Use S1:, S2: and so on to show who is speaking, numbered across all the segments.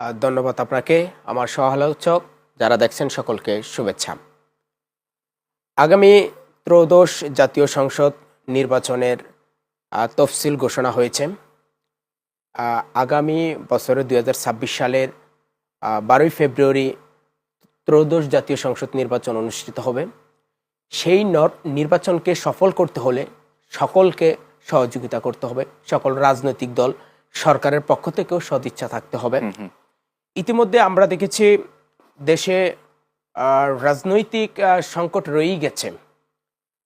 S1: ধন্যবাদ আপনাকে। আমার সহ-আলোচক যারা দেখছেন সকলকে শুভেচ্ছা। আগামী ত্রয়োদশ জাতীয় সংসদ নির্বাচনের তফসিল ঘোষণা হয়েছে। আগামী বছরের ২০২৬ সালের ১২ই ফেব্রুয়ারি ত্রয়োদশ জাতীয় সংসদ নির্বাচন অনুষ্ঠিত হবে। সেই নির্বাচনকে সফল করতে হলে সকলকে সহযোগিতা করতে হবে, সকল রাজনৈতিক দল, সরকারের পক্ষ থেকেও সদিচ্ছা থাকতে হবে। ইতিমধ্যে আমরা দেখেছি দেশে রাজনৈতিক সংকট রয়েই গেছে।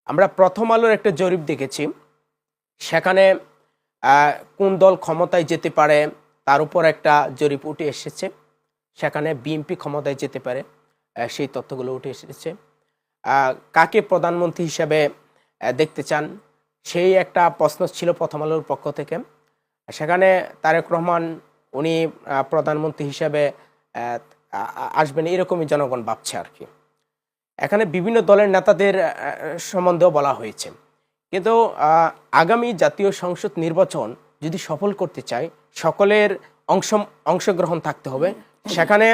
S1: আমরা প্রথম আলোর একটা জরিপ দেখেছি, সেখানে কোন দল ক্ষমতায় যেতে পারে তার উপর একটা জরিপ উঠে এসেছে। সেখানে বিএনপি ক্ষমতায় যেতে পারে, সেই তথ্যগুলো উঠে এসেছে। কাকে প্রধানমন্ত্রী হিসাবে দেখতে চান সেই একটা প্রশ্ন ছিল প্রথম আলোর পক্ষ থেকে। সেখানে তারেক রহমান উনি প্রধানমন্ত্রী হিসাবে আসবেন এরকমই জনগণ ভাবছে আর কি। এখানে বিভিন্ন দলের নেতাদের সম্বন্ধেও বলা হয়েছে। কিন্তু আগামী জাতীয় সংসদ নির্বাচন যদি সফল করতে চায় সকলের অংশগ্রহণ থাকতে হবে। সেখানে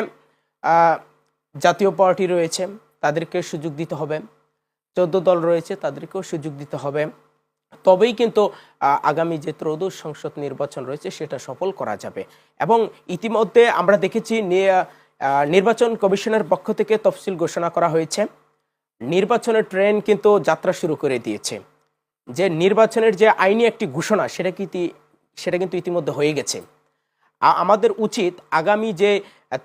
S1: জাতীয় পার্টি রয়েছে, তাদেরকে সুযোগ দিতে হবে। 14 দল রয়েছে, তাদেরকেও সুযোগ দিতে হবে। তবেই কিন্তু আগামী যে ত্রয়োদশ সংসদ নির্বাচন রয়েছে সেটা সফল করা যাবে। এবং ইতিমধ্যে আমরা দেখেছি নির্বাচন কমিশনের পক্ষ থেকে তফসিল ঘোষণা করা হয়েছে। নির্বাচনের ট্রেন কিন্তু যাত্রা শুরু করে দিয়েছে। যে নির্বাচনের যে আইনি একটি ঘোষণা সেটা কিন্তু ইতিমধ্যে হয়ে গেছে। আমাদের উচিত আগামী যে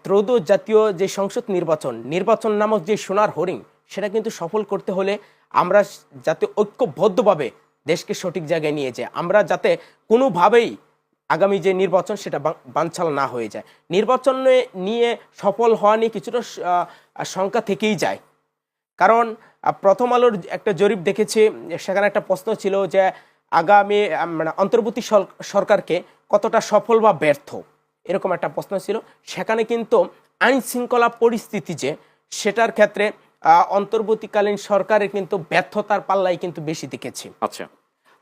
S1: ত্রয়োদশ জাতীয় যে সংসদ নির্বাচন নামক যে সোনার হরিণ সেটা কিন্তু সফল করতে হলে আমরা যাতে ঐক্যবদ্ধভাবে দেশকে সঠিক জায়গায় নিয়ে যায়, আমরা যাতে কোনোভাবেই আগামী যে নির্বাচন সেটা বানচাল না হয়ে যায়। নির্বাচন নিয়ে সফল হওয়া নিয়ে কিছুটা শঙ্কা থেকেই যায়। কারণ প্রথম আলোর একটা জরিপ দেখেছি, সেখানে একটা প্রশ্ন ছিল যে আগামী অন্তর্বর্তী সরকারকে কতটা সফল বা ব্যর্থ, এরকম একটা প্রশ্ন ছিল। সেখানে কিন্তু আইন শৃঙ্খলা পরিস্থিতি যে সেটার ক্ষেত্রে অন্তর্বর্তীকালীন সরকারের কিন্তু ব্যর্থতার পাল্লাই কিন্তু বেশি দেখেছি।
S2: আচ্ছা,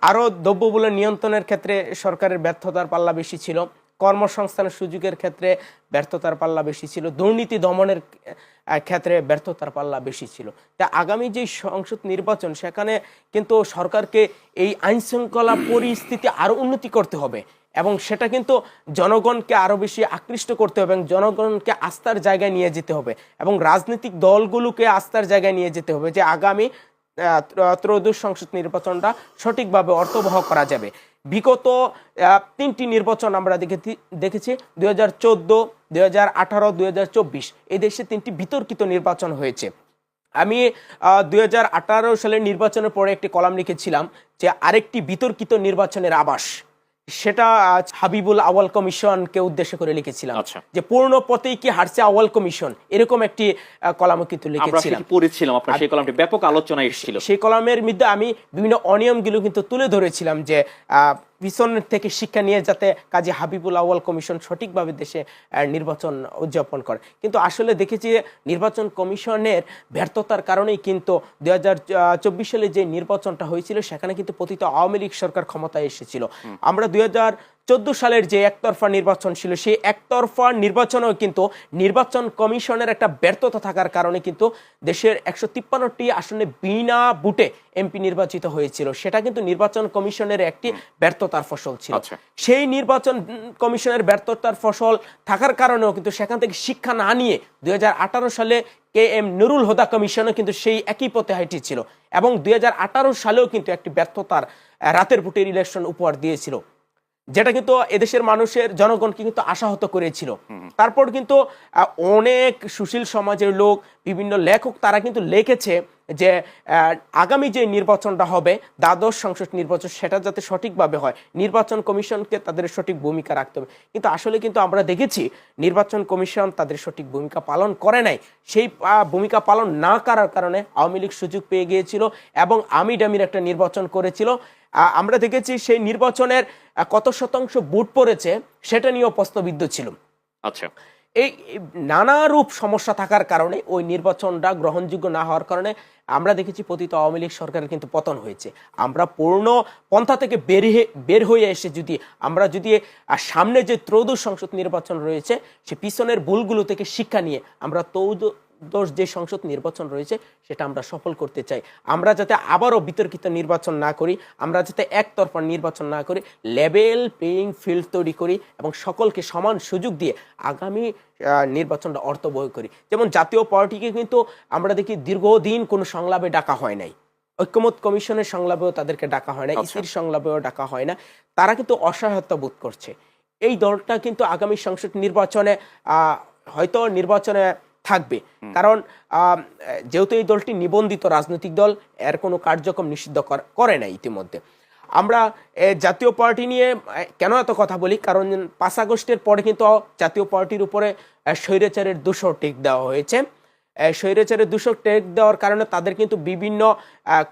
S1: আরও দ্রব্যমূল্য নিয়ন্ত্রণের ক্ষেত্রে সরকারের ব্যর্থতার পাল্লা বেশি ছিল, কর্মসংস্থানের সুযোগের ক্ষেত্রে ব্যর্থতার পাল্লা বেশি ছিল, দুর্নীতি দমনের ক্ষেত্রে ব্যর্থতার পাল্লা বেশি ছিল। তা আগামী যে সংসদ নির্বাচন সেখানে কিন্তু সরকারকে এই আইন শৃঙ্খলা পরিস্থিতি আরও উন্নতি করতে হবে এবং সেটা কিন্তু জনগণকে আরও বেশি আকৃষ্ট করতে হবে এবং জনগণকে আস্থার জায়গায় নিয়ে যেতে হবে এবং রাজনৈতিক দলগুলোকে আস্থার জায়গায় নিয়ে যেতে হবে যে আগামী ত্রয়োদশ সংসদ নির্বাচনটা সঠিকভাবে অর্থবহ করা যাবে। বিগত 3টি নির্বাচন আমরা দেখেছি 2014, 2018, 2024 এই দেশে 3টি বিতর্কিত নির্বাচন হয়েছে। আমি 2018 সালের নির্বাচনের পরে একটি কলাম লিখেছিলাম যে আরেকটি বিতর্কিত নির্বাচনের আভাস, সেটা হাবিবুল আউয়াল কমিশনকে উদ্দেশ্য করে লিখেছিলাম। যে পূর্ণ পথেই কি হারছে আউয়াল কমিশন, এরকম একটি কলামও কিন্তু লিখেছিলাম।
S2: আমরা পড়েছিলাম, আপনার সেই কলামটি ব্যাপক আলোচনা এসেছিল।
S1: সেই কলামের মধ্যে আমি বিভিন্ন অনিয়মগুলো কিন্তু তুলে ধরেছিলাম যে পিছন থেকে শিক্ষা নিয়ে যাতে কাজী হাবিবুল আউয়াল কমিশন সঠিকভাবে দেশে নির্বাচন উদযাপন করে। কিন্তু আসলে দেখেছি নির্বাচন কমিশনের ব্যর্থতার কারণেই কিন্তু 2024 সালে যে নির্বাচনটা হয়েছিল সেখানে কিন্তু পতিত আওয়ামী লীগ সরকার ক্ষমতায় এসেছিল। আমরা 2014 সালের যে একতরফা নির্বাচন ছিল সেই একতরফা নির্বাচনেও কিন্তু নির্বাচন কমিশনের একটা ব্যর্থতা থাকার কারণে কিন্তু দেশের 153টি আসনে বিনা ভোটে এমপি নির্বাচিত হয়েছিল। সেটা কিন্তু নির্বাচন কমিশনের একটি ব্যর্থতার ফসল ছিল। সেই নির্বাচন কমিশনের ব্যর্থতার ফসল থাকার কারণেও কিন্তু সেখান থেকে শিক্ষা না নিয়ে 2018 সালে KM নুরুল হুদা কমিশনও কিন্তু সেই একই পথে হাঁটিয়েছিল এবং 2018 সালেও কিন্তু একটি ব্যর্থতার রাতের ভোটের ইলেকশন উপহার দিয়েছিল, যেটা কিন্তু এদেশের মানুষের জনগণকে কিন্তু আশাহত করেছিল। তারপর কিন্তু অনেক সুশীল সমাজের লোক, বিভিন্ন লেখক তারা কিন্তু লিখেছে যে আগামী যে নির্বাচনটা হবে দ্বাদশ সংসদ নির্বাচন সেটা যাতে সঠিকভাবে হয়, নির্বাচন কমিশনকে তাদের সঠিক ভূমিকা রাখতে হবে। কিন্তু আসলে কিন্তু আমরা দেখেছি নির্বাচন কমিশন তাদের সঠিক ভূমিকা পালন করে নাই। সেই ভূমিকা পালন না করার কারণে আওয়ামী লীগ সুযোগ পেয়ে গিয়েছিল এবং আমিডামির একটা নির্বাচন করেছিল। আমরা দেখেছি সেই নির্বাচনের কত শতাংশ ভোট পড়েছে সেটা নিয়েও প্রশ্নবিদ্ধ ছিল।
S2: আচ্ছা,
S1: এই নানারূপ সমস্যা থাকার কারণে ওই নির্বাচনটা গ্রহণযোগ্য না হওয়ার কারণে আমরা দেখেছি পতিত আওয়ামী লীগ সরকারের কিন্তু পতন হয়েছে। আমরা পূর্ণ পন্থা থেকে বের হয়ে এসে যদি সামনে যে ত্রয়োদশ সংসদ নির্বাচন রয়েছে সে পিছনের ভুলগুলো থেকে শিক্ষা নিয়ে আমরা যে সংসদ নির্বাচন রয়েছে সেটা আমরা সফল করতে চাই। আমরা যাতে আবারও বিতর্কিত নির্বাচন না করি, আমরা যাতে একতরফা নির্বাচন না করি, লেভেল প্লেইং ফিল্ড তৈরি করি এবং সকলকে সমান সুযোগ দিয়ে আগামী নির্বাচনটা অর্থবহ করি। যেমন জাতীয় পার্টিকে কিন্তু আমরা দেখি দীর্ঘদিন কোনো সংলাপে ডাকা হয় নাই, ঐক্যমত কমিশনের সংলাপেও তাদেরকে ডাকা হয় না, ইসির সংলাপেও ডাকা হয় না। তারা কিন্তু অসহায়তা বোধ করছে। এই দলটা কিন্তু আগামী সংসদ নির্বাচনে হয়তো নির্বাচনে থাকবে, কারণ যেহেতু এই দলটি নিবন্ধিত রাজনৈতিক দল, এর কোনো কার্যক্রম নিষিদ্ধ করে না ইতিমধ্যে। আমরা জাতীয় পার্টি নিয়ে কেন এত কথা বলি, কারণ 5 আগস্টের পরে কিন্তু জাতীয় পার্টির উপরে স্বৈরাচারের 200 টেক দেওয়া হয়েছে। স্বৈরাচারের 200 টেক দেওয়ার কারণে তাদের কিন্তু বিভিন্ন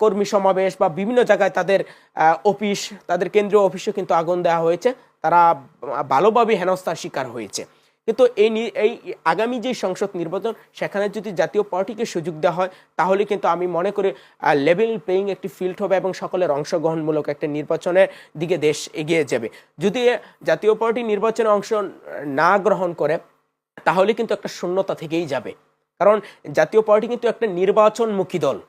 S1: কর্মী সমাবেশ বা বিভিন্ন জায়গায় তাদের অফিস, তাদের কেন্দ্রীয় অফিসে কিন্তু আগুন দেওয়া হয়েছে। তারা ভালোভাবে হেনস্থার শিকার হয়েছে। কিন্তু এই আগামী যে সংসদ নির্বাচন সেখানে যদি জাতীয় পার্টিকে সুযোগ দেওয়া হয় তাহলে কিন্তু আমি মনে করি লেভেল প্লেইং একটি ফিল্ড হবে এবং সকলের অংশগ্রহণমূলক একটা নির্বাচনের দিকে দেশ এগিয়ে যাবে। যদি জাতীয় পার্টি নির্বাচনে অংশ না গ্রহণ করে তাহলে কিন্তু একটা শূন্যতা থেকেই যাবে, কারণ জাতীয় পার্টি কিন্তু একটা নির্বাচনমুখী দল।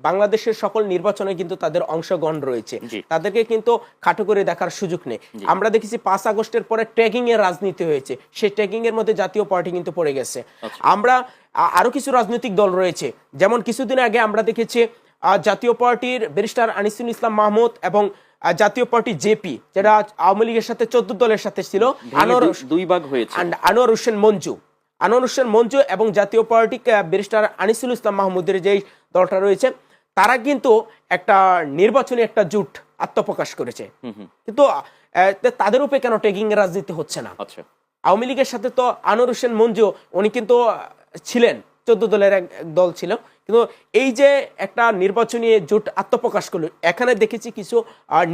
S1: বাংলাদেশের সকল নির্বাচনে কিন্তু তাদের অংশগ্রহণ রয়েছে, তাদেরকে কিন্তু খাটো করে দেখার সুযোগ নেই। আমরা দেখেছি 5 আগস্টের পরে ট্যাগিং এর রাজনীতি হয়েছে, সেই ট্যাগিং এর মধ্যে জাতীয় পার্টি কিন্তু পড়ে গেছে। আমরা আরো কিছু রাজনৈতিক দল রয়েছে, যেমন কিছুদিন আগে আমরা দেখেছি জাতীয় পার্টির ব্যারিস্টার আনিসুল ইসলাম মাহমুদ এবং জাতীয় পার্টি জেপি, যেটা আওয়ামী লীগের সাথে 14 দলের সাথে ছিল,
S2: দুই ভাগ হয়েছে।
S1: আনোয়ার হোসেন মঞ্জু এবং জাতীয় পার্টি ব্যারিস্টার আনিসুল ইসলাম মাহমুদের যে দলটা রয়েছে তারা কিন্তু একটা নির্বাচনী একটা জোট আত্মপ্রকাশ করেছে। কিন্তু তাদের উপরে কেন ট্যাগিং এর রাজনীতি হচ্ছে না? আওয়ামী লীগের সাথে তো আনোয়ার হোসেন মঞ্জু উনি কিন্তু ছিলেন, 14 দলের এক দল ছিল, কিন্তু এই যে একটা নির্বাচনী জোট আত্মপ্রকাশ করলো, এখানে দেখেছি কিছু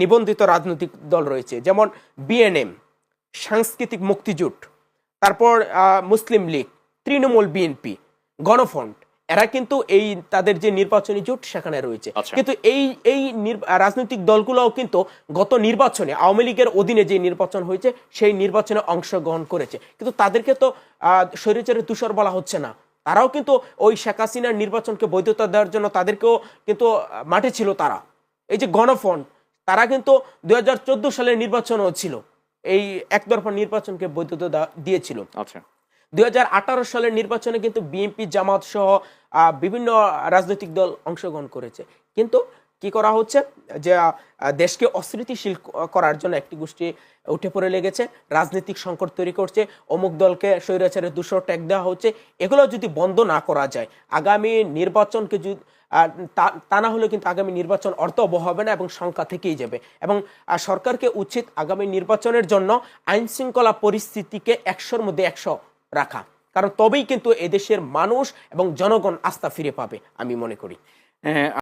S1: নিবন্ধিত রাজনৈতিক দল রয়েছে, যেমন বিএনএম, সাংস্কৃতিক মুক্তিজোট, তারপর মুসলিম লীগ, তৃণমূল, বিএনপি, গণফ্রন্ট, এরা কিন্তু এই তাদের যে নির্বাচনী জোট সেখানে রয়েছে। কিন্তু এই রাজনৈতিক দলগুলোও কিন্তু গত নির্বাচনে আওয়ামী লীগের অধীনে যে নির্বাচন হয়েছে সেই নির্বাচনে অংশগ্রহণ করেছে, কিন্তু তাদেরকে তো স্বৈরাচারের দূষর বলা হচ্ছে না। তারাও কিন্তু ওই শেখ হাসিনার নির্বাচনকে বৈধতা দেওয়ার জন্য তাদেরকেও কিন্তু মাঠে ছিল। তারা এই যে গণফ্রন্ট, তারা কিন্তু 2014 সালের নির্বাচনও ছিল, এই একতরফা নির্বাচনকে বৈধতা দিয়েছিল। 2018 সালের নির্বাচনে কিন্তু বিএনপি, জামাত সহ বিভিন্ন রাজনৈতিক দল অংশগ্রহণ করেছে। কিন্তু কি করা হচ্ছে যে দেশকে অস্থিতিশীল করার জন্য একটি গোষ্ঠী উঠে পড়ে লেগেছে, রাজনৈতিক সংকট তৈরি করছে, অমুক দলকে স্বৈরাচারের 200 ট্যাগ দেওয়া হচ্ছে। এগুলো যদি বন্ধ না করা যায় আগামী নির্বাচনকে যদি তা না হলে কিন্তু আগামী নির্বাচন অর্থবহ হবে না এবং সংখ্যা থেকেই যাবে। এবং সরকারকে উচিত আগামী নির্বাচনের জন্য আইন শৃঙ্খলা পরিস্থিতিকে 100-র মধ্যে 100 রাখা, কারণ তবেই কিন্তু এদেশের মানুষ এবং জনগণ আস্থা ফিরে পাবে আমি মনে করি।